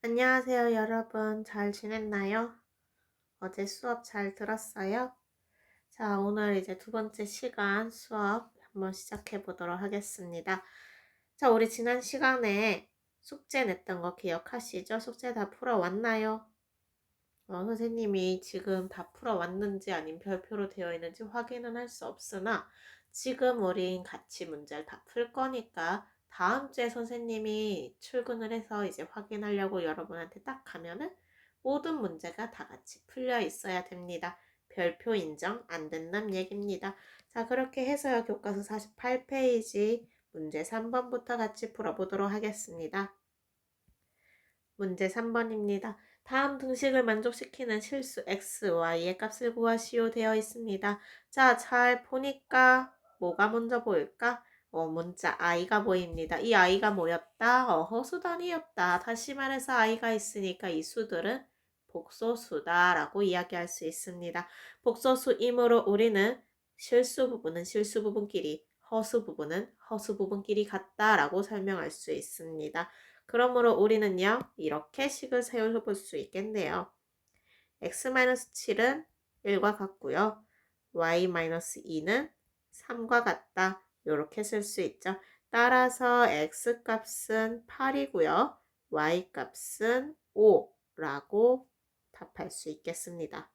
안녕하세요, 여러분. 잘 지냈나요? 어제 수업 잘 들었어요? 자, 오늘 이제 두 번째 시간 수업 한번 시작해 보도록 하겠습니다. 자, 우리 지난 시간에 숙제 냈던 거 기억하시죠? 숙제 다 풀어왔나요? 선생님이 지금 다 풀어왔는지 아니면 별표로 되어 있는지 확인은 할 수 없으나 지금 우린 같이 문제를 다 풀 거니까 다음 주에 선생님이 출근을 해서 이제 확인하려고 여러분한테 딱 가면은 모든 문제가 다 같이 풀려 있어야 됩니다. 별표 인정 안 된다는 얘기입니다. 자, 그렇게 해서요. 교과서 48페이지 문제 3번부터 같이 풀어보도록 하겠습니다. 문제 3번입니다. 다음 등식을 만족시키는 실수 x, y의 값을 구하시오 되어 있습니다. 자, 잘 보니까 뭐가 먼저 보일까? 문자 i가 보입니다. 이 i가 뭐였다? 허수단위였다. 다시 말해서 i가 있으니까 이 수들은 복소수다라고 이야기할 수 있습니다. 복소수이므로 우리는 실수 부분은 실수 부분끼리, 허수 부분은 허수 부분끼리 같다라고 설명할 수 있습니다. 그러므로 우리는요, 이렇게 식을 세워볼 수 있겠네요. x-7은 1과 같고요. y-2는 3과 같다. 이렇게 쓸 수 있죠. 따라서 x값은 8이고요. y값은 5라고 답할 수 있겠습니다.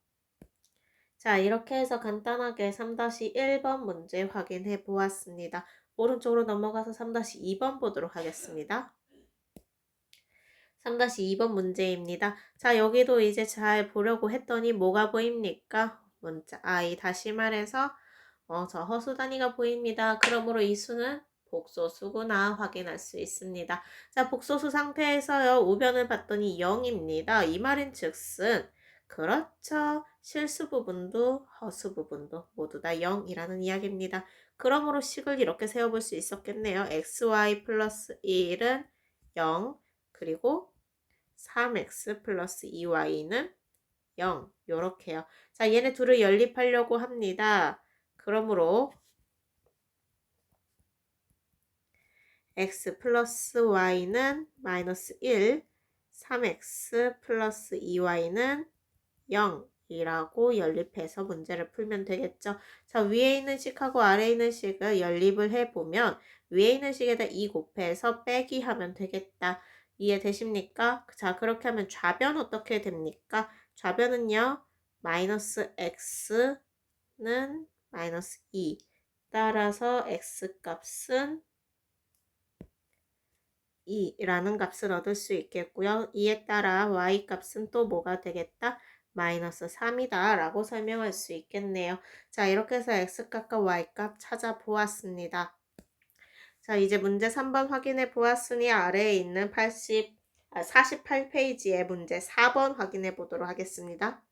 자, 이렇게 해서 간단하게 3-1번 문제 확인해 보았습니다. 오른쪽으로 넘어가서 3-2번 보도록 하겠습니다. 3-2번 문제입니다. 자, 여기도 이제 잘 보려고 했더니 뭐가 보입니까? 문자 I 다시 말해서 저 허수 단위가 보입니다. 그러므로 이 수는 복소수구나 확인할 수 있습니다. 자, 복소수 상태에서요. 우변을 봤더니 0입니다. 이 말인 즉슨 그렇죠. 실수 부분도 허수 부분도 모두 다 0이라는 이야기입니다. 그러므로 식을 이렇게 세워볼 수 있었겠네요. xy 플러스 1은 0 그리고 3x 플러스 2y는 0 요렇게요. 자, 얘네 둘을 연립하려고 합니다. 그러므로 x 플러스 y는 마이너스 1, 3x 플러스 2y는 0 이라고 연립해서 문제를 풀면 되겠죠. 자, 위에 있는 식하고 아래에 있는 식을 연립을 해보면 위에 있는 식에다 2 곱해서 빼기 하면 되겠다. 이해되십니까? 자, 그렇게 하면 좌변 어떻게 됩니까? 좌변은요. 마이너스 x는 마이너스 2 따라서 x값은 2라는 값을 얻을 수 있겠고요. 이에 따라 y값은 또 뭐가 되겠다? 마이너스 3이다 라고 설명할 수 있겠네요. 자, 이렇게 해서 x값과 y값 찾아보았습니다. 자, 이제 문제 3번 확인해 보았으니 아래에 있는 48페이지의 문제 4번 확인해 보도록 하겠습니다.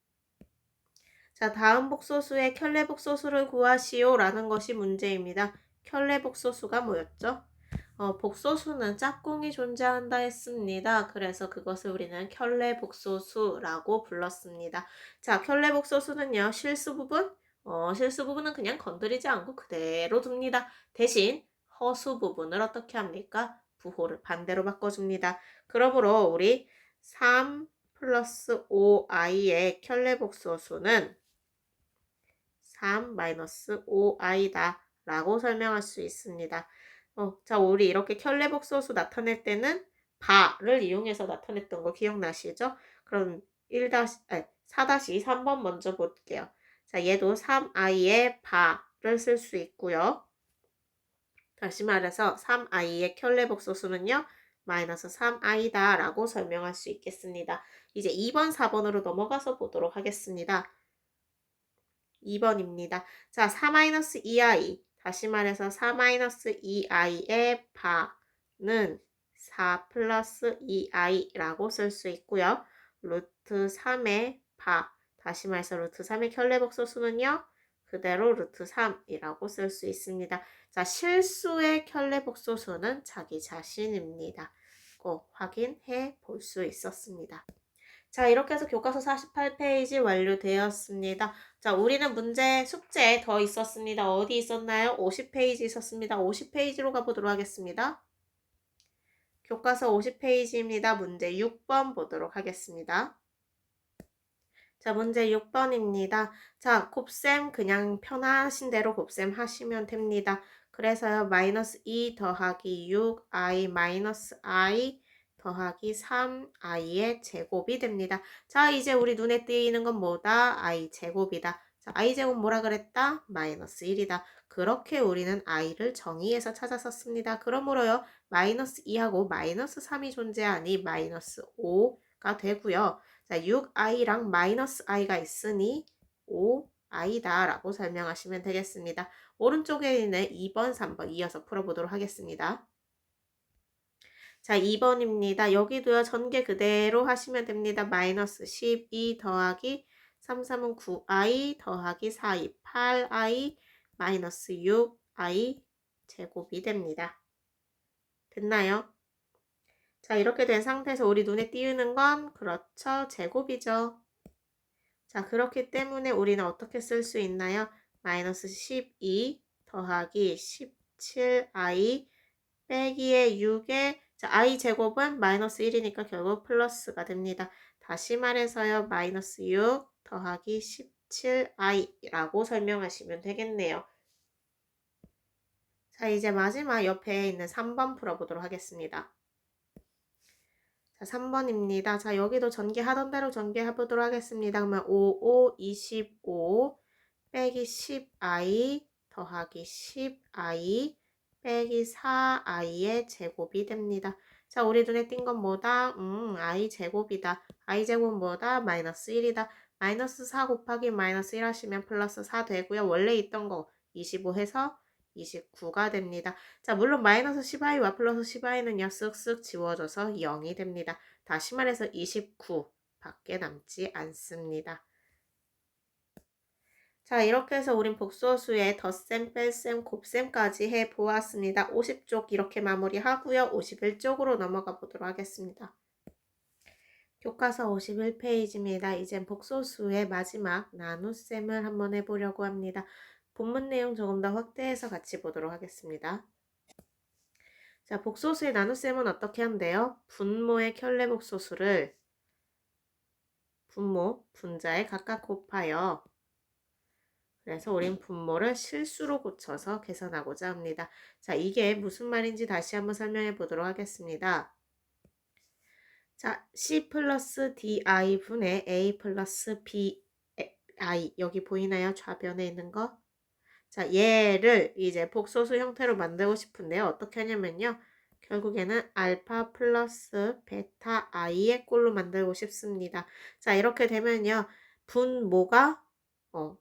자, 다음 복소수의 켤레 복소수를 구하시오 라는 것이 문제입니다. 켤레 복소수가 뭐였죠? 복소수는 짝꿍이 존재한다 했습니다. 그래서 그것을 우리는 켤레 복소수라고 불렀습니다. 자, 켤레 복소수는요, 실수 부분? 실수 부분은 그냥 건드리지 않고 그대로 둡니다. 대신 허수 부분을 어떻게 합니까? 부호를 반대로 바꿔줍니다. 그러므로 우리 3 플러스 5i의 켤레 복소수는 3 마이너스 5i다 라고 설명할 수 있습니다. 자, 우리 이렇게 켤레복소수 나타낼 때는 바를 이용해서 나타냈던 거 기억나시죠? 그럼 4-3번 먼저 볼게요. 자, 얘도 3i의 바를 쓸 수 있고요. 다시 말해서 3i의 켤레복소수는요. 마이너스 3i다 라고 설명할 수 있겠습니다. 이제 2번, 4번으로 넘어가서 보도록 하겠습니다. 2번입니다. 자, 4-2i. 다시 말해서 4-2i의 바는 4 플러스 2i라고 쓸 수 있고요. 루트 3의 바. 다시 말해서 루트 3의 켤레복소수는요. 그대로 루트 3이라고 쓸 수 있습니다. 자, 실수의 켤레복소수는 자기 자신입니다. 꼭 확인해 볼 수 있었습니다. 자, 이렇게 해서 교과서 48페이지 완료되었습니다. 자, 우리는 문제 숙제 더 있었습니다. 어디 있었나요? 50페이지 있었습니다. 50페이지로 가보도록 하겠습니다. 교과서 50페이지입니다. 문제 6번 보도록 하겠습니다. 자, 문제 6번입니다. 자, 곱셈 그냥 편하신 대로 곱셈 하시면 됩니다. 그래서요, 마이너스 2 더하기 6i 마이너스 i 더하기 3i의 제곱이 됩니다. 자, 이제 우리 눈에 띄는 건 뭐다? i 제곱이다. 자, i 제곱 뭐라 그랬다? 마이너스 1이다. 그렇게 우리는 i를 정의해서 찾았었습니다. 그러므로요, 마이너스 2하고 마이너스 3이 존재하니 마이너스 5가 되고요. 자, 6i랑 마이너스 i가 있으니 5i다 라고 설명하시면 되겠습니다. 오른쪽에 있는 2번, 3번 이어서 풀어보도록 하겠습니다. 자, 2번입니다. 여기도요, 전개 그대로 하시면 됩니다. 마이너스 12 더하기 3, 3은 9i 더하기 4i, 8i 마이너스 6i 제곱이 됩니다. 됐나요? 자, 이렇게 된 상태에서 우리 눈에 띄우는 건 그렇죠. 제곱이죠. 자, 그렇기 때문에 우리는 어떻게 쓸 수 있나요? 마이너스 12 더하기 17i 빼기의 6의 자, i 제곱은 마이너스 1이니까 결국 플러스가 됩니다. 다시 말해서요. 마이너스 6 더하기 17i라고 설명하시면 되겠네요. 자, 이제 마지막 옆에 있는 3번 풀어보도록 하겠습니다. 자, 3번입니다. 자, 여기도 전개하던 대로 전개해보도록 하겠습니다. 그러면 5, 5, 25 빼기 10i 더하기 10i 빼기 4i의 제곱이 됩니다. 자, 우리 눈에 띈 건 뭐다? i 제곱이다. i 제곱은 뭐다? 마이너스 1이다. 마이너스 4 곱하기 마이너스 1 하시면 플러스 4 되고요. 원래 있던 거 25 해서 29가 됩니다. 자, 물론 마이너스 10i와 플러스 10i는요, 쓱쓱 지워져서 0이 됩니다. 다시 말해서 29 밖에 남지 않습니다. 자, 이렇게 해서 우린 복소수의 덧셈, 뺄셈, 곱셈까지 해보았습니다. 50쪽 이렇게 마무리하고요. 51쪽으로 넘어가 보도록 하겠습니다. 교과서 51페이지입니다. 이젠 복소수의 마지막 나눗셈을 한번 해보려고 합니다. 본문 내용 조금 더 확대해서 같이 보도록 하겠습니다. 자, 복소수의 나눗셈은 어떻게 한대요? 분모의 켤레복소수를 분모, 분자에 각각 곱하여 그래서 우린 분모를 실수로 고쳐서 계산하고자 합니다. 자, 이게 무슨 말인지 다시 한번 설명해 보도록 하겠습니다. 자, C 플러스 DI 분의 A 플러스 BI 여기 보이나요? 좌변에 있는 거? 자, 얘를 이제 복소수 형태로 만들고 싶은데요. 어떻게 하냐면요. 결국에는 알파 플러스 베타 i의 꼴로 만들고 싶습니다. 자, 이렇게 되면요. 분모가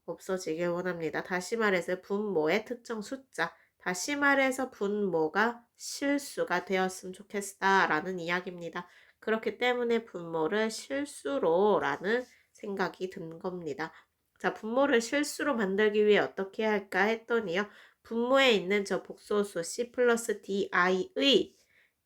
없어지길 원합니다. 다시 말해서 분모의 특정 숫자. 다시 말해서 분모가 실수가 되었으면 좋겠다라는 이야기입니다. 그렇기 때문에 분모를 실수로 라는 생각이 든 겁니다. 자, 분모를 실수로 만들기 위해 어떻게 할까 했더니요. 분모에 있는 저 복소수 C 플러스 DI의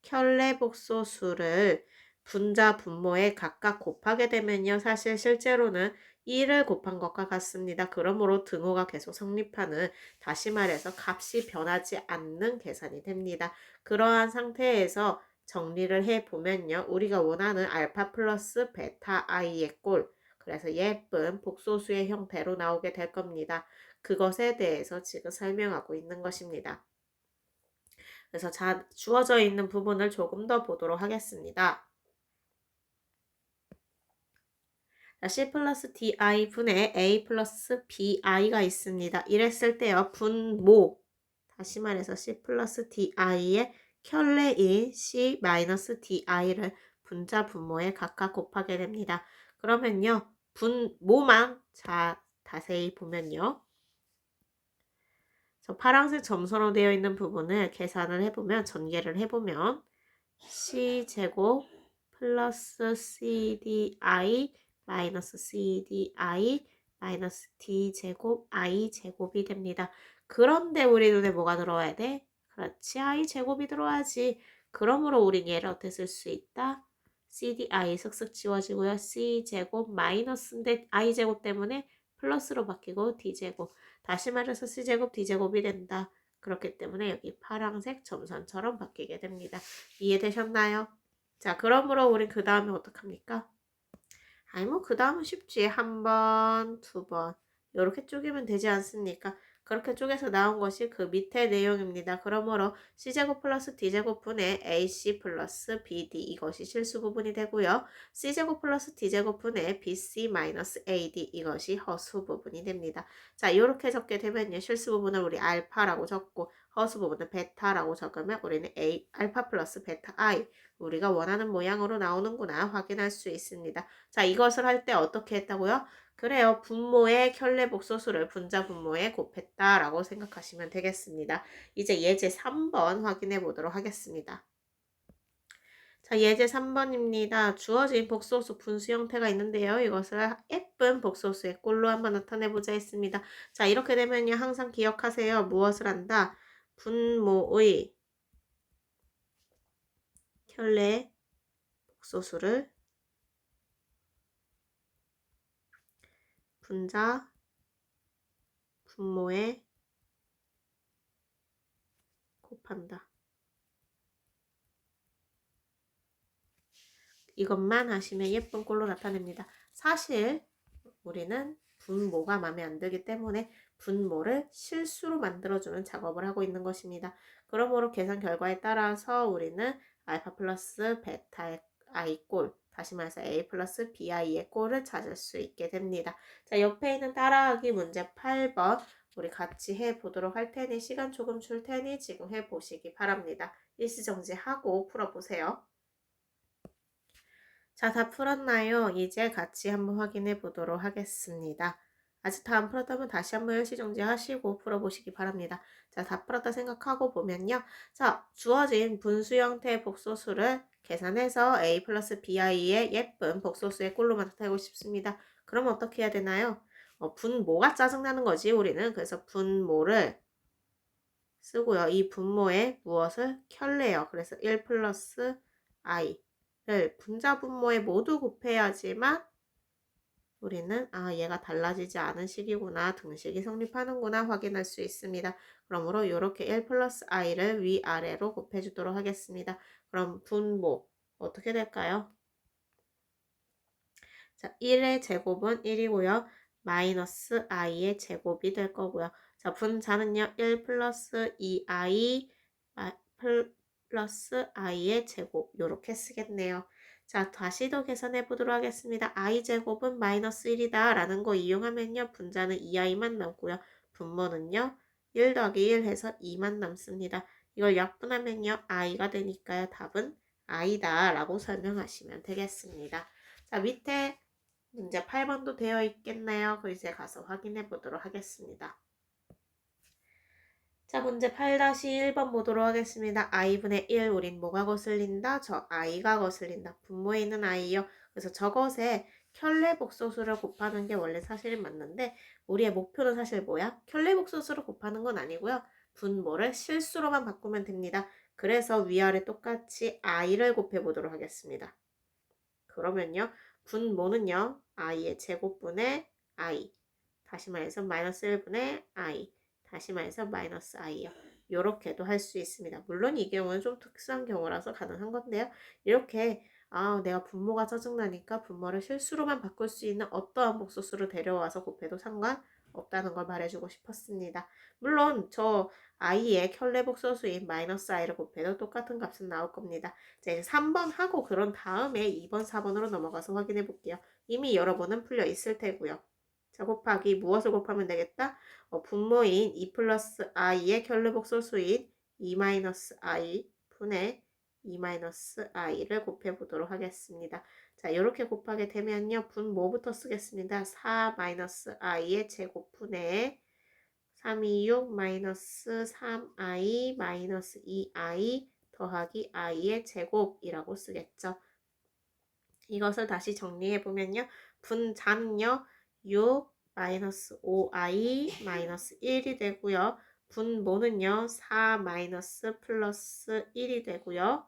켤레 복소수를 분자 분모에 각각 곱하게 되면요. 사실 실제로는 1을 곱한 것과 같습니다. 그러므로 등호가 계속 성립하는 다시 말해서 값이 변하지 않는 계산이 됩니다. 그러한 상태에서 정리를 해보면요. 우리가 원하는 알파 플러스 베타 i의 꼴 그래서 예쁜 복소수의 형태로 나오게 될 겁니다. 그것에 대해서 지금 설명하고 있는 것입니다. 그래서 주어져 있는 부분을 조금 더 보도록 하겠습니다. C 플러스 DI 분의 A 플러스 BI가 있습니다. 이랬을 때요. 분모 다시 말해서 C 플러스 DI의 켤레인 C 마이너스 DI를 분자 분모에 각각 곱하게 됩니다. 그러면요. 분모만 자세히 보면요. 저 파란색 점선으로 되어 있는 부분을 계산을 해보면 전개를 해보면 C제곱 플러스 CDI 마이너스 CDI 마이너스 D제곱 I제곱이 됩니다. 그런데 우리 눈에 뭐가 들어와야 돼? 그렇지, I제곱이 들어와야지. 그러므로 우린 얘를 어떻게 쓸 수 있다? CDI 슥슥 지워지고요. C제곱 마이너스인데 I제곱 때문에 플러스로 바뀌고 D제곱. 다시 말해서 C제곱 D제곱이 된다. 그렇기 때문에 여기 파란색 점선처럼 바뀌게 됩니다. 이해되셨나요? 자, 그러므로 우린 그 다음에 어떡합니까? 아니 뭐 그 다음은 쉽지. 한 번, 두 번 이렇게 쪼개면 되지 않습니까? 그렇게 쪼개서 나온 것이 그 밑에 내용입니다. 그러므로 C제곱 플러스 D제곱분의 AC 플러스 BD 이것이 실수 부분이 되고요. C제곱 플러스 D제곱분의 BC 마이너스 AD 이것이 허수 부분이 됩니다. 자, 이렇게 적게 되면요. 실수 부분을 우리 알파라고 적고 허수 부분은 베타라고 적으면 우리는 A, 알파 플러스 베타 I 우리가 원하는 모양으로 나오는구나 확인할 수 있습니다. 자, 이것을 할 때 어떻게 했다고요? 그래요. 분모의 켤레복소수를 분자 분모에 곱했다라고 생각하시면 되겠습니다. 이제 예제 3번 확인해 보도록 하겠습니다. 자, 예제 3번입니다. 주어진 복소수 분수 형태가 있는데요. 이것을 예쁜 복소수의 꼴로 한번 나타내 보자 했습니다. 자, 이렇게 되면요. 항상 기억하세요. 무엇을 한다? 분모의 켤레 복소수를 분자 분모에 곱한다. 이것만 하시면 예쁜 꼴로 나타냅니다. 사실 우리는 분모가 마음에 안 들기 때문에 분모를 실수로 만들어주는 작업을 하고 있는 것입니다. 그러므로 계산 결과에 따라서 우리는 알파 플러스 베타의 i 꼴, 다시 말해서 a 플러스 bi의 꼴을 찾을 수 있게 됩니다. 자, 옆에 있는 따라하기 문제 8번 우리 같이 해보도록 할 테니 시간 조금 줄 테니 지금 해보시기 바랍니다. 일시정지하고 풀어보세요. 자, 다 풀었나요? 이제 같이 한번 확인해 보도록 하겠습니다. 아직 다 안 풀었다면 다시 한번 일시정지 하시고 풀어보시기 바랍니다. 자, 다 풀었다 생각하고 보면요. 자, 주어진 분수 형태의 복소수를 계산해서 a 플러스 bi의 예쁜 복소수의 꼴로만 나타내고 싶습니다. 그럼 어떻게 해야 되나요? 분모가 짜증나는 거지, 우리는. 그래서 분모를 쓰고요. 이 분모에 무엇을 켤레요. 그래서 1 플러스 i를 분자 분모에 모두 곱해야지만 우리는 얘가 달라지지 않은 식이구나, 등식이 성립하는구나 확인할 수 있습니다. 그러므로 이렇게 1 플러스 i를 위아래로 곱해주도록 하겠습니다. 그럼 분모 어떻게 될까요? 자, 1의 제곱은 1이고요. 마이너스 i의 제곱이 될 거고요. 자, 분자는요. 1 플러스 2i 플러스 i의 제곱 이렇게 쓰겠네요. 자, 다시 더 계산해 보도록 하겠습니다. i제곱은 마이너스 1이다 라는 거 이용하면요. 분자는 2i만 남고요. 분모는요. 1 더하기 1 해서 2만 남습니다. 이걸 약분하면요. i가 되니까요. 답은 i다 라고 설명하시면 되겠습니다. 자, 밑에 문제 8번도 되어 있겠네요. 그 이제 가서 확인해 보도록 하겠습니다. 자, 문제 8-1번 보도록 하겠습니다. i분의 1, 우린 뭐가 거슬린다? 저 i가 거슬린다. 분모에 있는 i요. 그래서 저것에 켤레 복소수를 곱하는 게 원래 사실은 맞는데 우리의 목표는 사실 뭐야? 켤레 복소수를 곱하는 건 아니고요. 분모를 실수로만 바꾸면 됩니다. 그래서 위아래 똑같이 i를 곱해 보도록 하겠습니다. 그러면요. 분모는요. i의 제곱분의 i. 다시 말해서 마이너스 1분의 i. 다시 말해서 마이너스 i요. 이렇게도 할 수 있습니다. 물론 이 경우는 좀 특수한 경우라서 가능한 건데요. 이렇게 내가 분모가 짜증나니까 분모를 실수로만 바꿀 수 있는 어떠한 복소수를 데려와서 곱해도 상관없다는 걸 말해주고 싶었습니다. 물론 저 i의 켤레 복소수인 마이너스 i를 곱해도 똑같은 값은 나올 겁니다. 자, 이제 3번 하고 그런 다음에 2번, 4번으로 넘어가서 확인해 볼게요. 이미 여러 번은 풀려 있을 테고요. 자, 곱하기 무엇을 곱하면 되겠다? 분모인 2 플러스 i의 켤레복소수인 2 마이너스 i 분의 2 마이너스 i를 곱해보도록 하겠습니다. 자, 이렇게 곱하게 되면요. 분모부터 쓰겠습니다. 4 마이너스 i의 제곱분의 326 마이너스 3i 마이너스 2i 더하기 i의 제곱이라고 쓰겠죠. 이것을 다시 정리해보면요. 분자는요. 6 마이너스 5i 마이너스 1이 되고요. 분모는요. 4 마이너스 플러스 1이 되고요.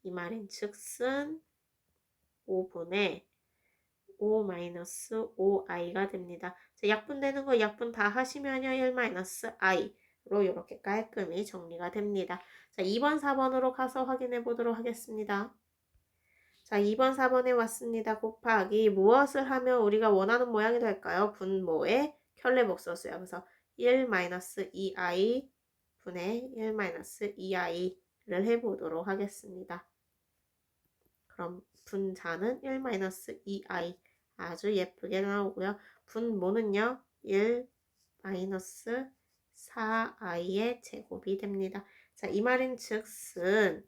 이 말인 즉슨 5분의 5 마이너스 5i가 됩니다. 자, 약분되는 거 약분 다 하시면요. 1 마이너스 i 이렇게 깔끔히 정리가 됩니다. 자, 2번, 4번으로 가서 확인해 보도록 하겠습니다. 자, 2번, 4번에 왔습니다. 곱하기 무엇을 하면 우리가 원하는 모양이 될까요? 분모의 켤레복소수야. 그래서 1-2i 분의 1-2i를 해보도록 하겠습니다. 그럼 분자는 1-2i 아주 예쁘게 나오고요. 분모는요. 1-4i의 제곱이 됩니다. 자, 이 말인 즉슨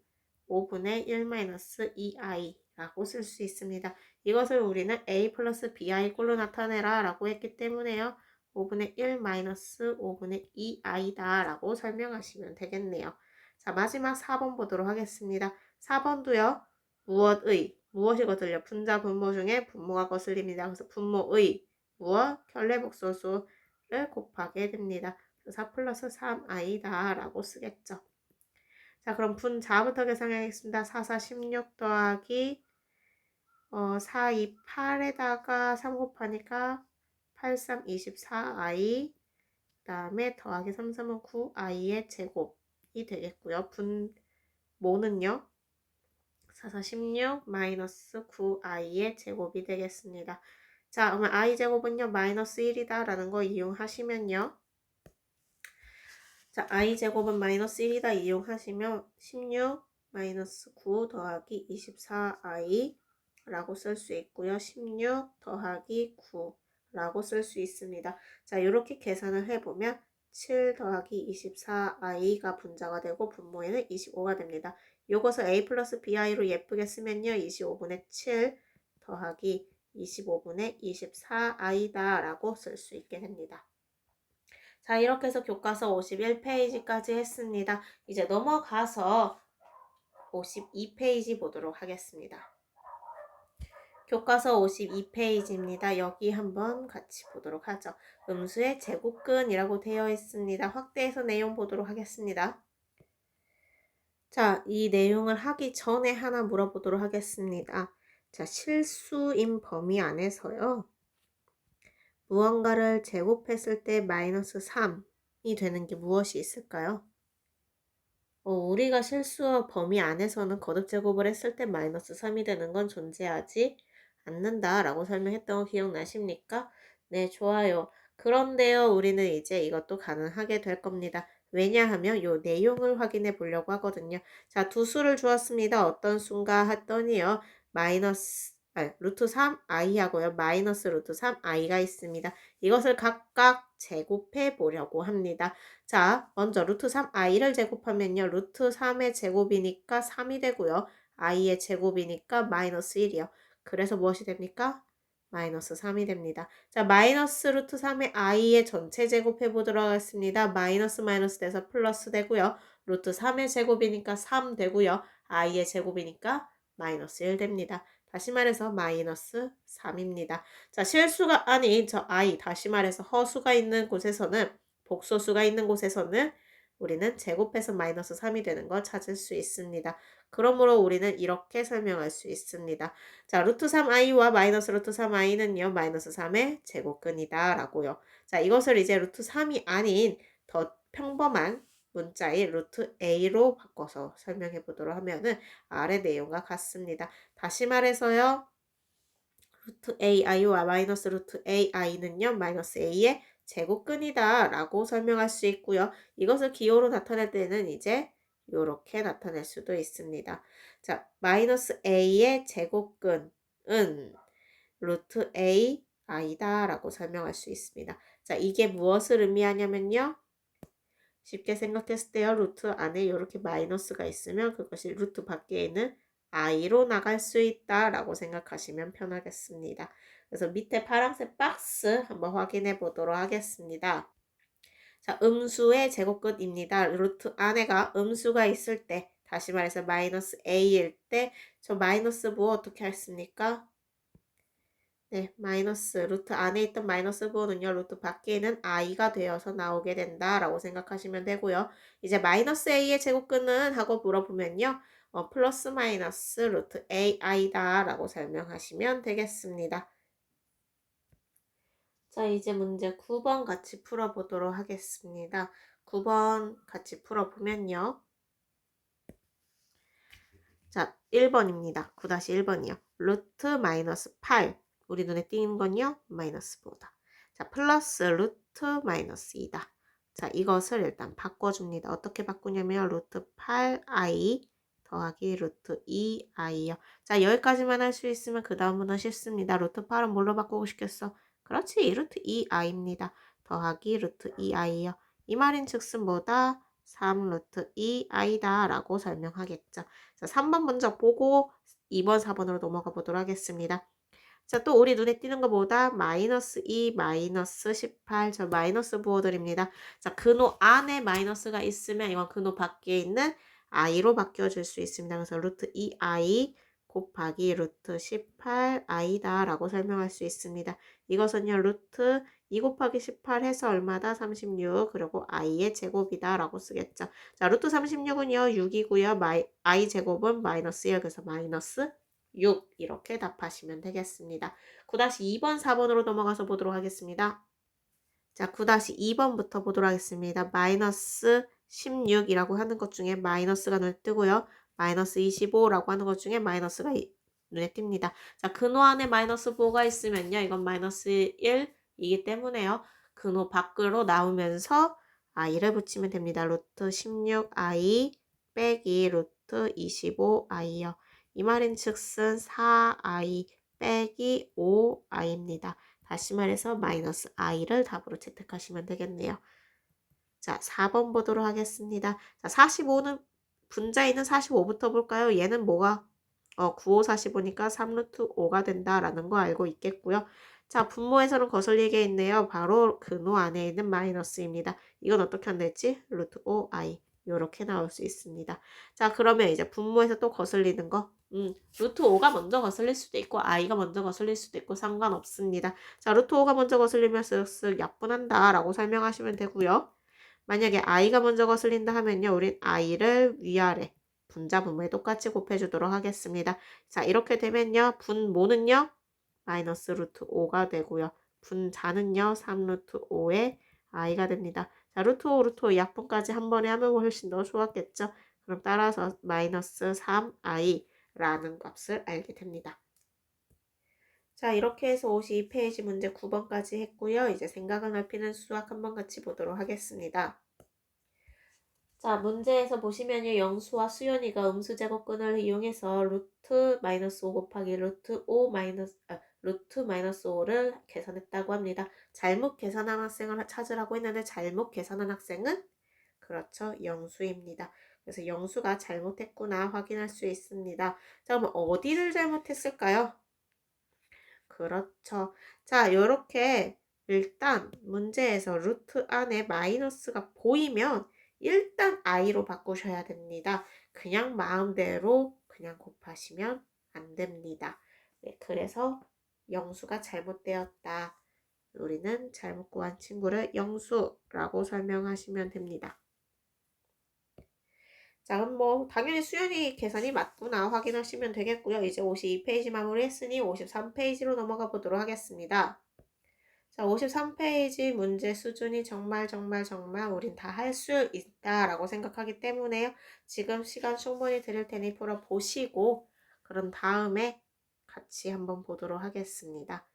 5분의 1-2i 라고 쓸 수 있습니다. 이것을 우리는 a 플러스 bi 꼴로 나타내라 라고 했기 때문에요. 5분의 1 마이너스 5분의 2i다 라고 설명하시면 되겠네요. 자, 마지막 4번 보도록 하겠습니다. 4번도요. 무엇이거든요. 분자 분모 중에 분모가 거슬립니다. 그래서 분모의 무엇 켤레복소수를 곱하게 됩니다. 4 플러스 3i다 라고 쓰겠죠. 자, 그럼 분자부터 계산하겠습니다. 4, 4, 16 더하기 4, 2, 8에다가 3 곱하니까 8, 3, 24i 그 다음에 더하기 3, 3은 9i의 제곱이 되겠고요. 분모는요. 4, 4, 16 마이너스 9i의 제곱이 되겠습니다. 자, 그러면 i제곱은요. 마이너스 1이다 라는 거 이용하시면요. 자, i제곱은 마이너스 1이다 이용하시면 16 마이너스 9 더하기 24i 라고 쓸 수 있고요. 16 더하기 9 라고 쓸 수 있습니다. 자, 이렇게 계산을 해보면 7 더하기 24i가 분자가 되고 분모에는 25가 됩니다. 요것을 a 플러스 bi로 예쁘게 쓰면요. 25분의 7 더하기 25분의 24i다 라고 쓸 수 있게 됩니다. 자, 이렇게 해서 교과서 51페이지까지 했습니다. 이제 넘어가서 52페이지 보도록 하겠습니다. 교과서 52페이지입니다. 여기 한번 같이 보도록 하죠. 음수의 제곱근이라고 되어 있습니다. 확대해서 내용 보도록 하겠습니다. 자, 이 내용을 하기 전에 하나 물어보도록 하겠습니다. 자, 실수인 범위 안에서요. 무언가를 제곱했을 때 마이너스 3이 되는 게 무엇이 있을까요? 우리가 실수 범위 안에서는 거듭 제곱을 했을 때 마이너스 3이 되는 건 존재하지 않는다 라고 설명했던 거 기억나십니까? 네, 좋아요. 그런데요, 우리는 이제 이것도 가능하게 될 겁니다. 왜냐하면 요 내용을 확인해 보려고 하거든요. 자, 두 수를 주었습니다. 어떤 수인가 했더니요. 루트 3i 하고요. 마이너스 루트 3i가 있습니다. 이것을 각각 제곱해 보려고 합니다. 자, 먼저 루트 3i를 제곱하면요. 루트 3의 제곱이니까 3이 되고요. i의 제곱이니까 마이너스 1이요. 그래서 무엇이 됩니까? 마이너스 3이 됩니다. 자, 마이너스 루트 3의 i의 전체 제곱해 보도록 하겠습니다. 마이너스 마이너스 돼서 플러스 되고요. 루트 3의 제곱이니까 3 되고요. i의 제곱이니까 마이너스 1 됩니다. 다시 말해서 마이너스 3입니다. 자, 실수가 아닌 저 i, 다시 말해서 허수가 있는 곳에서는 복소수가 있는 곳에서는 우리는 제곱해서 마이너스 3이 되는 걸 찾을 수 있습니다. 그러므로 우리는 이렇게 설명할 수 있습니다. 자, 루트 3i와 마이너스 루트 3i는요. 마이너스 3의 제곱근이다 라고요. 자, 이것을 이제 루트 3이 아닌 더 평범한 문자의 루트 a로 바꿔서 설명해 보도록 하면은 아래 내용과 같습니다. 다시 말해서요. 루트 ai와 마이너스 루트 ai는요. 마이너스 a의 제곱근이다 라고 설명할 수 있고요. 이것을 기호로 나타낼 때는 이제 이렇게 나타낼 수도 있습니다. 자, 마이너스 a의 제곱근은 루트 a i다 라고 설명할 수 있습니다. 자, 이게 무엇을 의미하냐면요. 쉽게 생각했을 때요. 루트 안에 이렇게 마이너스가 있으면 그것이 루트 밖에 있는 i로 나갈 수 있다 라고 생각하시면 편하겠습니다. 그래서 밑에 파란색 박스 한번 확인해 보도록 하겠습니다. 자, 음수의 제곱근입니다. 루트 안에가 음수가 있을 때, 다시 말해서 마이너스 a일 때, 저 마이너스 뭐 어떻게 했습니까? 네, 마이너스 루트 안에 있던 마이너스 부호는요. 루트 밖에 있는 i가 되어서 나오게 된다라고 생각하시면 되고요. 이제 마이너스 a의 제곱근은 하고 물어보면요. 플러스 마이너스 루트 ai다 라고 설명하시면 되겠습니다. 자, 이제 문제 9번 같이 풀어보도록 하겠습니다. 9번 같이 풀어보면요. 자, 1번입니다. 9-1번이요. 루트 마이너스 8. 우리 눈에 띄는 건요. 마이너스 5다. 자, 플러스 루트 마이너스 2다. 자, 이것을 일단 바꿔줍니다. 어떻게 바꾸냐면 루트 8i 더하기 루트 2i요. 자, 여기까지만 할 수 있으면 그 다음부터는 쉽습니다. 루트 8은 뭘로 바꾸고 싶겠어? 그렇지, 루트 2i입니다. 더하기 루트 2i요. 이 말인 즉슨 뭐다? 3 루트 2i다 라고 설명하겠죠. 자, 3번 먼저 보고 2번, 4번으로 넘어가 보도록 하겠습니다. 자, 또 우리 눈에 띄는 것보다 마이너스 2, 마이너스 18, 저 마이너스 부호들입니다. 자, 근호 안에 마이너스가 있으면 이건 근호 밖에 있는 i로 바뀌어질 수 있습니다. 그래서 루트 2i 곱하기 루트 18i다 라고 설명할 수 있습니다. 이것은요, 루트 2 곱하기 18 해서 얼마다? 36. 그리고 i의 제곱이다 라고 쓰겠죠. 자, 루트 36은요, 6이고요. i 제곱은 마이너스예요. 그래서 마이너스 6 이렇게 답하시면 되겠습니다. 9-2번, 4번으로 넘어가서 보도록 하겠습니다. 자, 9-2번부터 보도록 하겠습니다. 마이너스 16이라고 하는 것 중에 마이너스가 눈에 뜨고요. 마이너스 25라고 하는 것 중에 마이너스가 눈에 띕니다. 자, 근호 안에 마이너스 5가 있으면요. 이건 마이너스 1이기 때문에요. 근호 밖으로 나오면서 i를 붙이면 됩니다. 루트 16i 빼기 루트 25i요. 이 말인 즉슨 4i 빼기 5i입니다. 다시 말해서 마이너스 i를 답으로 채택하시면 되겠네요. 자, 4번 보도록 하겠습니다. 자, 45는 분자에 있는 45부터 볼까요? 얘는 뭐가 9, 5, 45니까 3루트 5가 된다라는 거 알고 있겠고요. 자, 분모에서는 거슬리게 있네요. 바로 근호 안에 있는 마이너스입니다. 이건 어떻게 한댔지? 루트 5i 이렇게 나올 수 있습니다. 자, 그러면 이제 분모에서 또 거슬리는 거 루트 5가 먼저 거슬릴 수도 있고 i가 먼저 거슬릴 수도 있고 상관없습니다. 자, 루트 5가 먼저 거슬리면 쓱쓱 약분한다 라고 설명하시면 되고요. 만약에 i가 먼저 거슬린다 하면요. 우린 i를 위아래 분자 분모에 똑같이 곱해주도록 하겠습니다. 자, 이렇게 되면요. 분모는요. 마이너스 루트 5가 되고요. 분자는요. 3 루트 5의 i가 됩니다. 자, 루트 5, 루트 5 약분까지 한 번에 하면 훨씬 더 좋았겠죠. 그럼 따라서 마이너스 3i라는 값을 알게 됩니다. 자, 이렇게 해서 52페이지 문제 9번까지 했고요. 이제 생각을 넓히는 수학 한번 같이 보도록 하겠습니다. 자, 문제에서 보시면요. 영수와 수연이가 음수제곱근을 이용해서 루트 마이너스 5 곱하기 루트 마이너스 5를 계산했다고 합니다. 잘못 계산한 학생을 찾으라고 했는데 잘못 계산한 학생은 그렇죠. 영수입니다. 그래서 영수가 잘못했구나 확인할 수 있습니다. 자, 그럼 어디를 잘못했을까요? 그렇죠. 자, 요렇게 일단 문제에서 루트 안에 마이너스가 보이면 일단 i로 바꾸셔야 됩니다. 그냥 마음대로 그냥 곱하시면 안 됩니다. 네, 그래서 영수가 잘못되었다. 우리는 잘못 구한 친구를 영수라고 설명하시면 됩니다. 자, 그럼 뭐 당연히 수연이 계산이 맞구나 확인하시면 되겠고요. 이제 52페이지 마무리했으니 53페이지로 넘어가 보도록 하겠습니다. 자, 53페이지 문제 수준이 정말 우린 다 할 수 있다라고 생각하기 때문에요. 지금 시간 충분히 드릴 테니 풀어보시고 그런 다음에 같이 한번 보도록 하겠습니다.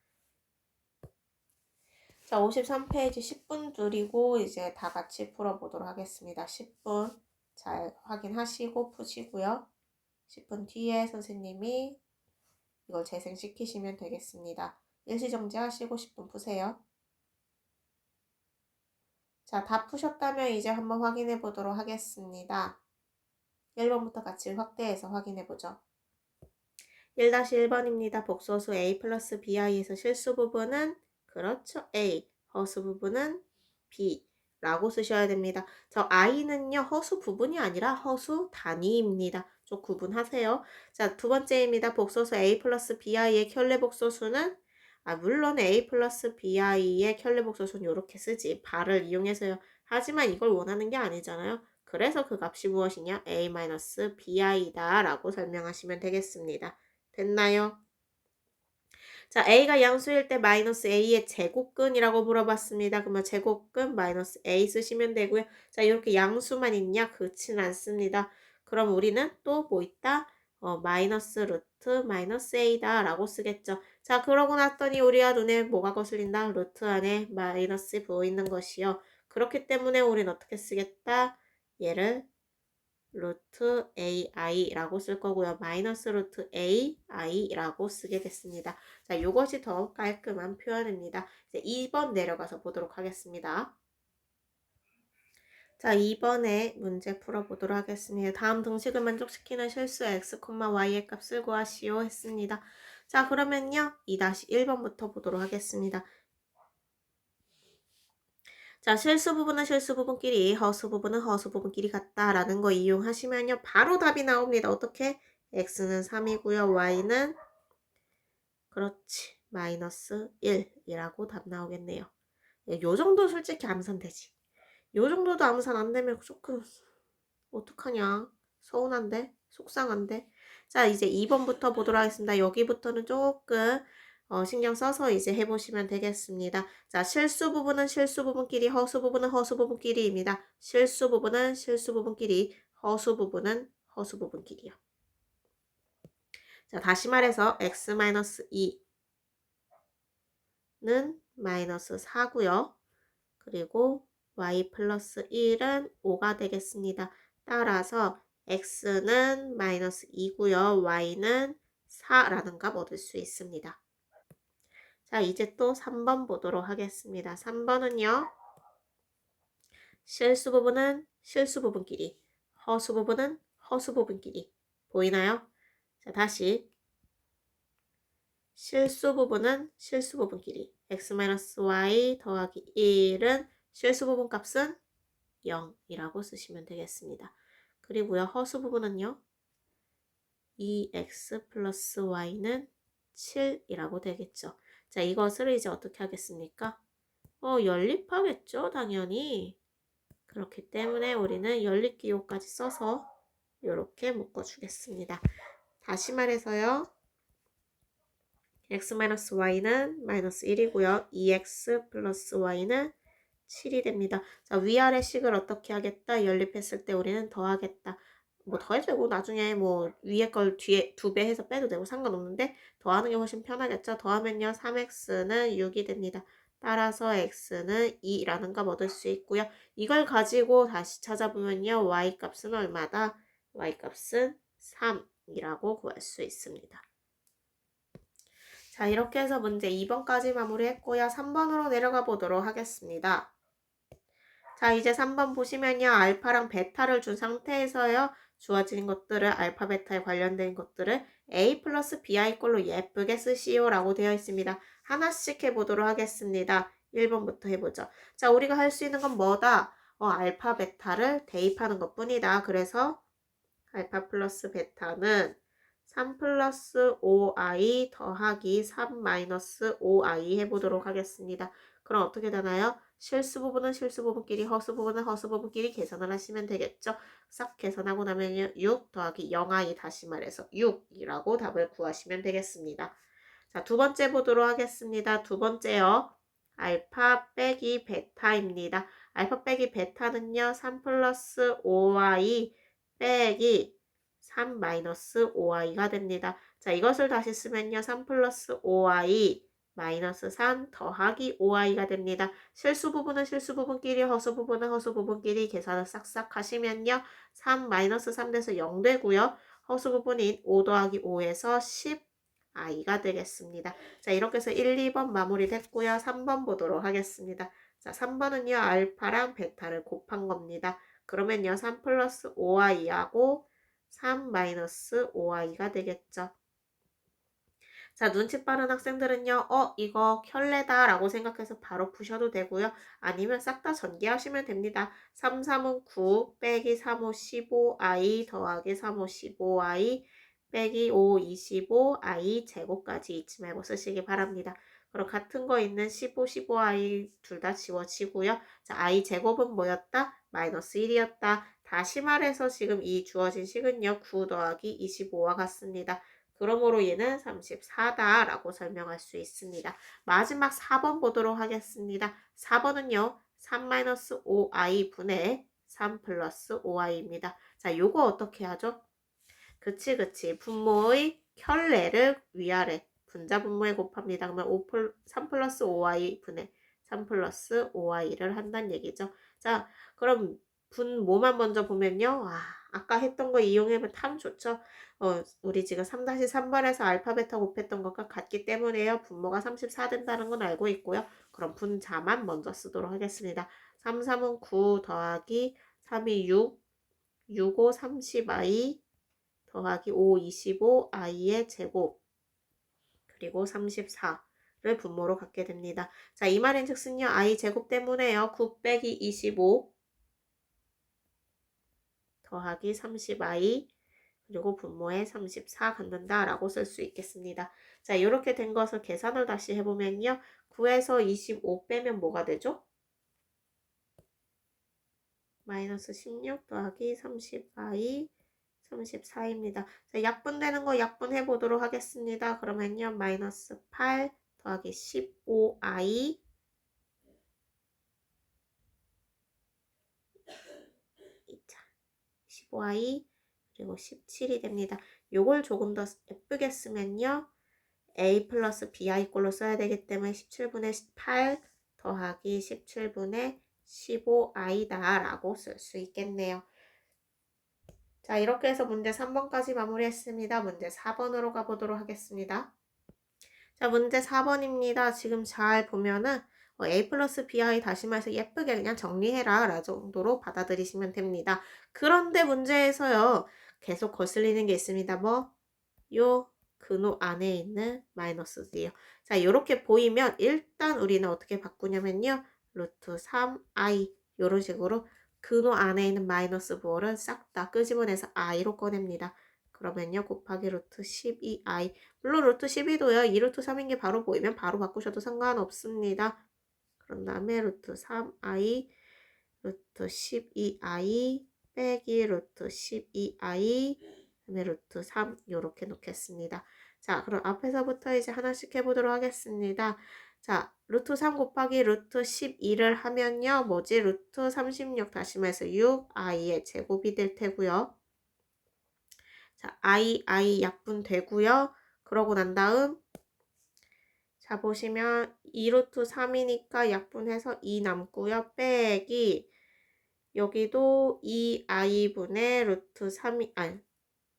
자, 53페이지 10분 드리고 이제 다 같이 풀어보도록 하겠습니다. 10분 잘 확인하시고 푸시고요. 10분 뒤에 선생님이 이걸 재생시키시면 되겠습니다. 일시정지 하시고 10분 푸세요. 자, 다 푸셨다면 이제 한번 확인해 보도록 하겠습니다. 1번부터 같이 확대해서 확인해 보죠. 1-1번입니다. 복소수 a 플러스 bi에서 실수 부분은 그렇죠. a, 허수 부분은 b 라고 쓰셔야 됩니다. 저 i는요. 허수 부분이 아니라 허수 단위입니다. 좀 구분하세요. 자, 두 번째입니다. 복소수 a 플러스 bi의 켤레 복소수는 물론 a 플러스 bi의 켤레 복소수는 이렇게 쓰지. 발을 이용해서요. 하지만 이걸 원하는 게 아니잖아요. 그래서 그 값이 무엇이냐? a-bi다 라고 설명하시면 되겠습니다. 됐나요? 자, a가 양수일 때 마이너스 a의 제곱근이라고 물어봤습니다. 그러면 제곱근 마이너스 a 쓰시면 되고요. 자, 이렇게 양수만 있냐? 그렇지는 않습니다. 그럼 우리는 또 뭐 있다? 마이너스 루트 마이너스 a다 라고 쓰겠죠. 자, 그러고 났더니 우리가 눈에 뭐가 거슬린다? 루트 안에 마이너스 보이는 것이요. 그렇기 때문에 우리는 어떻게 쓰겠다? 얘를 루트 ai라고 쓸 거고요. 마이너스 루트 ai라고 쓰게 됐습니다. 자, 이것이 더 깔끔한 표현입니다. 이제 2번 내려가서 보도록 하겠습니다. 자, 2번에 문제 풀어보도록 하겠습니다. 다음 등식을 만족시키는 실수 x, y의 값을 구하시오 했습니다. 자, 그러면요. 2-1번부터 보도록 하겠습니다. 자, 실수 부분은 실수 부분끼리, 허수 부분은 허수 부분끼리 같다라는 거 이용하시면요. 바로 답이 나옵니다. 어떻게? x는 3이고요. y는 그렇지. 마이너스 1이라고 답 나오겠네요. 예, 요 정도 솔직히 암산 되지. 요 정도도 암산 안 되면 조금 어떡하냐. 서운한데? 속상한데? 자, 이제 2번부터 보도록 하겠습니다. 여기부터는 조금 신경 써서 이제 해보시면 되겠습니다. 자, 실수 부분은 실수 부분끼리, 허수 부분은 허수 부분끼리입니다. 실수 부분은 실수 부분끼리, 허수 부분은 허수 부분끼리요. 자, 다시 말해서 x-2는 마이너스 4고요. 그리고 y 플러스 1은 5가 되겠습니다. 따라서 x는 마이너스 2고요. y는 4라는 값 얻을 수 있습니다. 자, 이제 또 3번 보도록 하겠습니다. 3번은요. 실수 부분은 실수 부분끼리, 허수 부분은 허수 부분끼리. 보이나요? 자, 다시 실수 부분은 실수 부분끼리. x-y 더하기 1은 실수 부분 값은 0이라고 쓰시면 되겠습니다. 그리고요. 허수 부분은요. 2x 플러스 y는 7이라고 되겠죠. 자, 이것을 이제 어떻게 하겠습니까? 연립하겠죠. 당연히. 그렇기 때문에 우리는 연립기호까지 써서 이렇게 묶어주겠습니다. 다시 말해서요. x-y는 마이너스 1이고요. 2x 플러스 y는 7이 됩니다. 자, 위아래 식을 어떻게 하겠다? 연립했을 때 우리는 더하겠다. 뭐 더해도 되고 나중에 뭐 위에 걸 뒤에 2배 해서 빼도 되고 상관없는데 더하는 게 훨씬 편하겠죠. 더하면요. 3x는 6이 됩니다. 따라서 x는 2라는 값 얻을 수 있고요. 이걸 가지고 다시 찾아보면요. y값은 얼마다? y값은 3이라고 구할 수 있습니다. 자, 이렇게 해서 문제 2번까지 마무리했고요. 3번으로 내려가 보도록 하겠습니다. 자, 이제 3번 보시면요. 알파랑 베타를 준 상태에서요. 주어진 것들을 알파, 베타에 관련된 것들을 a 플러스 bi 꼴로 예쁘게 쓰시오 라고 되어 있습니다. 하나씩 해보도록 하겠습니다. 1번부터 해보죠. 자, 우리가 할 수 있는 건 뭐다? 알파, 베타를 대입하는 것 뿐이다. 그래서 알파 플러스 베타는 3 플러스 5i 더하기 3 마이너스 5i 해보도록 하겠습니다. 그럼 어떻게 되나요? 실수 부분은 실수 부분끼리, 허수 부분은 허수 부분끼리 계산을 하시면 되겠죠. 싹 계산하고 나면 6 더하기 0i 다시 말해서 6이라고 답을 구하시면 되겠습니다. 자, 두 번째 보도록 하겠습니다. 두 번째요. 알파 빼기 베타입니다. 알파 빼기 베타는요. 3 플러스 5i 빼기 3 마이너스 5i가 됩니다. 자, 이것을 다시 쓰면요. 3 플러스 5i 마이너스 3 더하기 5i가 됩니다. 실수 부분은 실수 부분끼리, 허수 부분은 허수 부분끼리 계산을 싹싹 하시면요. 3 마이너스 3 돼서 0 되고요. 허수 부분인 5 더하기 5에서 10i가 되겠습니다. 자, 이렇게 해서 1, 2번 마무리됐고요. 3번 보도록 하겠습니다. 자, 3번은요. 알파랑 베타를 곱한 겁니다. 그러면요. 3 플러스 5i하고 3 마이너스 5i가 되겠죠. 자, 눈치 빠른 학생들은요. 이거 켤레다 라고 생각해서 바로 푸셔도 되고요. 아니면 싹 다 전개하시면 됩니다. 3, 3은 9 빼기 3, 5, 15i 더하기 3, 5, 15i 빼기 5, 25i 제곱까지 잊지 말고 쓰시기 바랍니다. 그럼 같은 거 있는 15, 15i 둘 다 지워지고요. 자, i 제곱은 뭐였다? 마이너스 1이었다. 다시 말해서 지금 이 주어진 식은요. 9 더하기 25와 같습니다. 그러므로 얘는 34다 라고 설명할 수 있습니다. 마지막 4번 보도록 하겠습니다. 4번은요. 3-5i 분의 3 플러스 5i입니다. 자, 요거 어떻게 하죠? 그치. 분모의 켤레를 위아래 분자 분모에 곱합니다. 그러면 3 플러스 5i 분의 3 플러스 5i를 한다는 얘기죠. 자, 그럼 분모만 먼저 보면요. 아까 했던 거 이용하면 참 좋죠. 우리 지금 3-3번에서 알파 베타 곱했던 것과 같기 때문에요. 분모가 34 된다는 건 알고 있고요. 그럼 분자만 먼저 쓰도록 하겠습니다. 3, 3은 9 더하기 3이 6, 6, 5, 30i 더하기 5, 25i의 제곱 그리고 34를 분모로 갖게 됩니다. 자, 이 말인 즉슨요. i 제곱 때문에요. 9 빼기 25 더하기 30i 그리고 분모에 34 갖는다 라고 쓸 수 있겠습니다. 자, 이렇게 된 것을 계산을 다시 해보면요. 9에서 25 빼면 뭐가 되죠? 마이너스 16 더하기 30i 34입니다. 자, 약분되는 거 약분해 보도록 하겠습니다. 그러면요. 마이너스 8 더하기 15i 15i 그리고 17이 됩니다. 요걸 조금 더 예쁘게 쓰면요. a 플러스 bi 꼴로 써야 되기 때문에 17분의 8 더하기 17분의 15i다 라고 쓸 수 있겠네요. 자, 이렇게 해서 문제 3번까지 마무리했습니다. 문제 4번으로 가보도록 하겠습니다. 자, 문제 4번입니다. 지금 잘 보면은 a 플러스 bi 다시 말해서 예쁘게 그냥 정리해라 라 정도로 받아들이시면 됩니다. 그런데 문제에서요. 계속 거슬리는 게 있습니다. 요 근호 안에 있는 마이너스지요. 자, 이렇게 보이면 일단 우리는 어떻게 바꾸냐면요. 루트 3i 이런 식으로 근호 안에 있는 마이너스 부호를 싹 다 끄집어내서 i로 꺼냅니다. 그러면요. 곱하기 루트 12i 물론 루트 12도요. 2루트 3인 게 바로 보이면 바로 바꾸셔도 상관없습니다. 그런 다음에 루트 3i 루트 12i 빼기 루트 12i 그다음에 루트 3 이렇게 놓겠습니다. 자, 그럼 앞에서부터 이제 하나씩 해보도록 하겠습니다. 자, 루트 3 곱하기 루트 12를 하면요. 뭐지? 루트 36 다시 말해서 6i의 제곱이 될 테고요. 자, i 약분 되고요. 그러고 난 다음 자, 보시면 2루트 3이니까 약분해서 2 남고요. 빼기 여기도 2i분의 루트 3이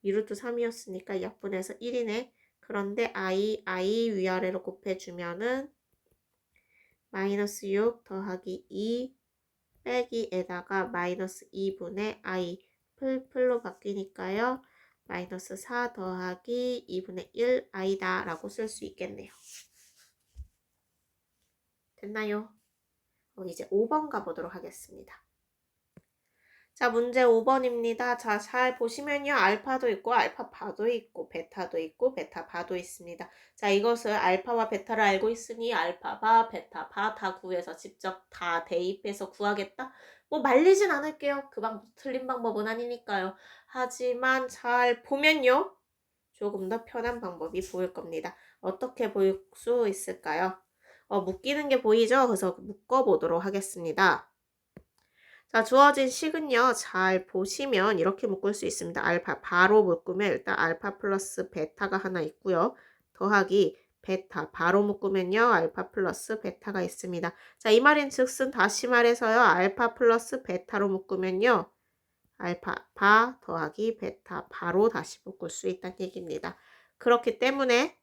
2루트 3이었으니까 약분해서 1이네. 그런데 i 위아래로 곱해주면은 마이너스 6 더하기 2 빼기에다가 마이너스 2분의 i 풀로 바뀌니까요. 마이너스 4 더하기 2분의 1 i다 라고 쓸 수 있겠네요. 됐나요? 이제 5번 가보도록 하겠습니다. 자, 문제 5번입니다. 자, 잘 보시면요. 알파도 있고, 알파바도 있고, 베타도 있고, 베타바도 있습니다. 자, 이것을 알파와 베타를 알고 있으니 알파바, 베타바 다 구해서 직접 다 대입해서 구하겠다? 말리진 않을게요. 그 방법 틀린 방법은 아니니까요. 하지만 잘 보면요. 조금 더 편한 방법이 보일 겁니다. 어떻게 보일 수 있을까요? 묶이는 게 보이죠? 그래서 묶어보도록 하겠습니다. 자, 주어진 식은요. 잘 보시면 이렇게 묶을 수 있습니다. 알파 바로 묶으면 일단 알파 플러스 베타가 하나 있고요. 더하기 베타 바로 묶으면요. 알파 플러스 베타가 있습니다. 자, 이 말인 즉슨 다시 말해서요. 알파 플러스 베타로 묶으면요. 알파 바 더하기 베타 바로 다시 묶을 수 있다는 얘기입니다. 그렇기 때문에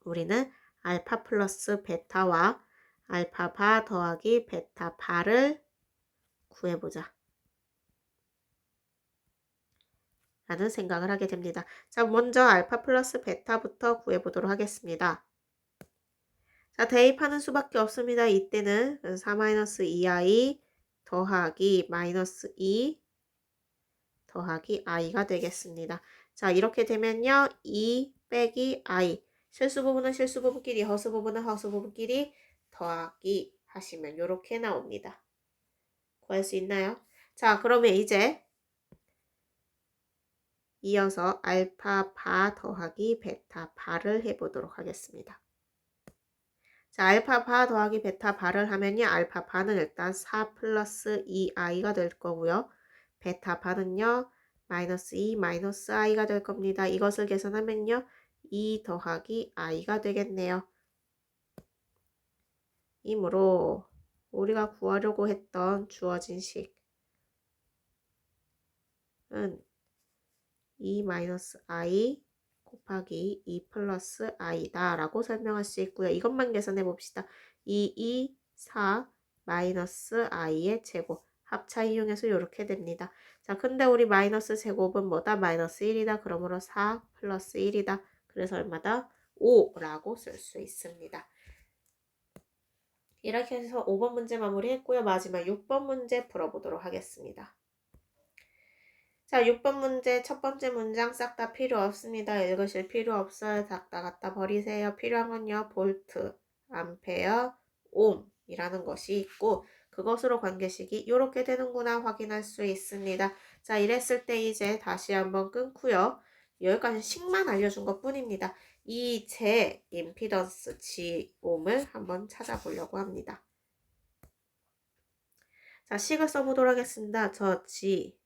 우리는 알파 플러스 베타와 알파 바 더하기 베타 바를 구해보자 라는 생각을 하게 됩니다. 자, 먼저 알파 플러스 베타부터 구해보도록 하겠습니다. 자, 대입하는 수밖에 없습니다. 이때는 4-2i 더하기 마이너스 2 더하기 i가 되겠습니다. 자, 이렇게 되면요. 2 빼기 i 실수 부분은 실수 부분끼리 허수 부분은 허수 부분끼리 더하기 하시면 이렇게 나옵니다. 구할 수 있나요? 자, 그러면 이제 이어서 알파 바 더하기 베타 바를 해보도록 하겠습니다. 자, 알파 바 더하기 베타 바를 하면요. 알파 바는 일단 4 플러스 2i가 될 거고요. 베타 바는요. 마이너스 2 마이너스 i가 될 겁니다. 이것을 계산하면요. 2 더하기 i가 되겠네요. 이므로 우리가 구하려고 했던 주어진 식은 2 마이너스 i 곱하기 2 플러스 i다 라고 설명할 수 있고요. 이것만 계산해 봅시다. 2, 4 마이너스 i의 제곱 합차 이용해서 이렇게 됩니다. 자, 근데 우리 마이너스 제곱은 뭐다? 마이너스 1이다. 그러므로 4 플러스 1이다. 그래서 얼마다? 5라고 쓸 수 있습니다. 이렇게 해서 5번 문제 마무리했고요. 마지막 6번 문제 풀어보도록 하겠습니다. 자, 6번 문제 첫 번째 문장 싹 다 필요 없습니다. 읽으실 필요 없어요. 다 갖다 버리세요. 필요한 건요. 볼트, 암페어, 옴이라는 것이 있고 그것으로 관계식이 이렇게 되는구나 확인할 수 있습니다. 자, 이랬을 때 이제 다시 한번 끊고요. 여기까지 식만 알려준 것 뿐입니다. 이 제 임피던스 G옴을 한번 찾아보려고 합니다. 자, 식을 써보도록 하겠습니다. 저 G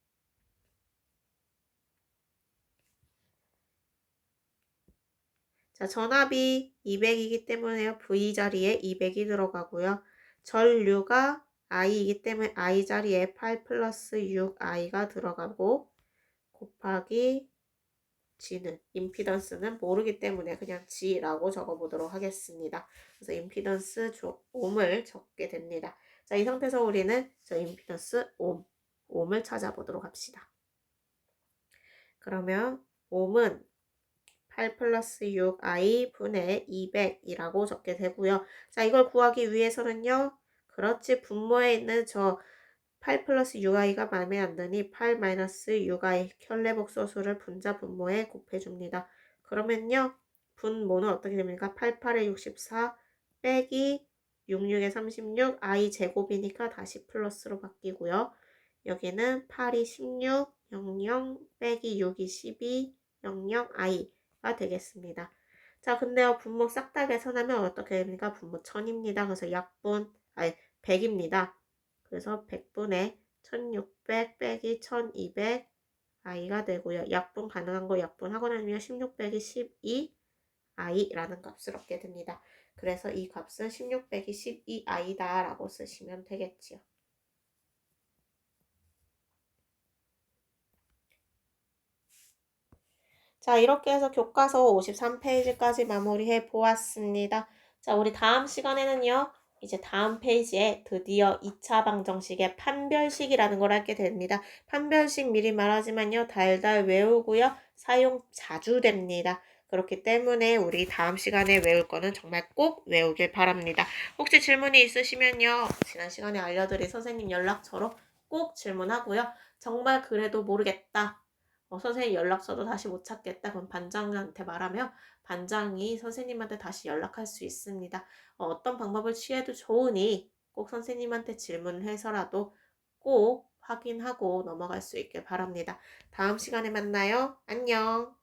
자, 전압이 200이기 때문에 V 자리에 200이 들어가고요. 전류가 I이기 때문에 I 자리에 8 플러스 6I가 들어가고 곱하기 G는 임피던스는 모르기 때문에 그냥 G라고 적어보도록 하겠습니다. 그래서 임피던스 옴을 적게 됩니다. 자, 이 상태에서 우리는 저 임피던스 옴을 찾아보도록 합시다. 그러면 옴은 8 플러스 6i 분의 200이라고 적게 되고요. 자, 이걸 구하기 위해서는요. 그렇지, 분모에 있는 저 8 플러스 6i가 마음에 안 드니 8 마이너스 6i 켤레복소수를 분자 분모에 곱해줍니다. 그러면요. 분모는 어떻게 됩니까? 88에 64 빼기 66에 36 i 제곱이니까 다시 플러스로 바뀌고요. 여기는 8이 16 00 빼기 6이 12 00 i 가 되겠습니다. 자, 근데요, 분모 싹 다 계산하면 어떻게 됩니까? 분모 1000입니다. 그래서 약분, 100입니다. 그래서 100분의 1600 빼기 1200 i가 되고요. 약분 가능한 거 약분하고 나면 16 빼기 12 i라는 값을 얻게 됩니다. 그래서 이 값은 16 빼기 12 i다 라고 쓰시면 되겠지요. 자, 이렇게 해서 교과서 53페이지까지 마무리해 보았습니다. 자, 우리 다음 시간에는요. 이제 다음 페이지에 드디어 2차 방정식의 판별식이라는 걸 알게 됩니다. 판별식 미리 말하지만요. 달달 외우고요. 사용 자주 됩니다. 그렇기 때문에 우리 다음 시간에 외울 거는 정말 꼭 외우길 바랍니다. 혹시 질문이 있으시면요. 지난 시간에 알려드린 선생님 연락처로 꼭 질문하고요. 정말 그래도 모르겠다. 선생님 연락처도 다시 못 찾겠다. 그럼 반장한테 말하면 반장이 선생님한테 다시 연락할 수 있습니다. 어떤 방법을 취해도 좋으니 꼭 선생님한테 질문해서라도 꼭 확인하고 넘어갈 수 있길 바랍니다. 다음 시간에 만나요. 안녕.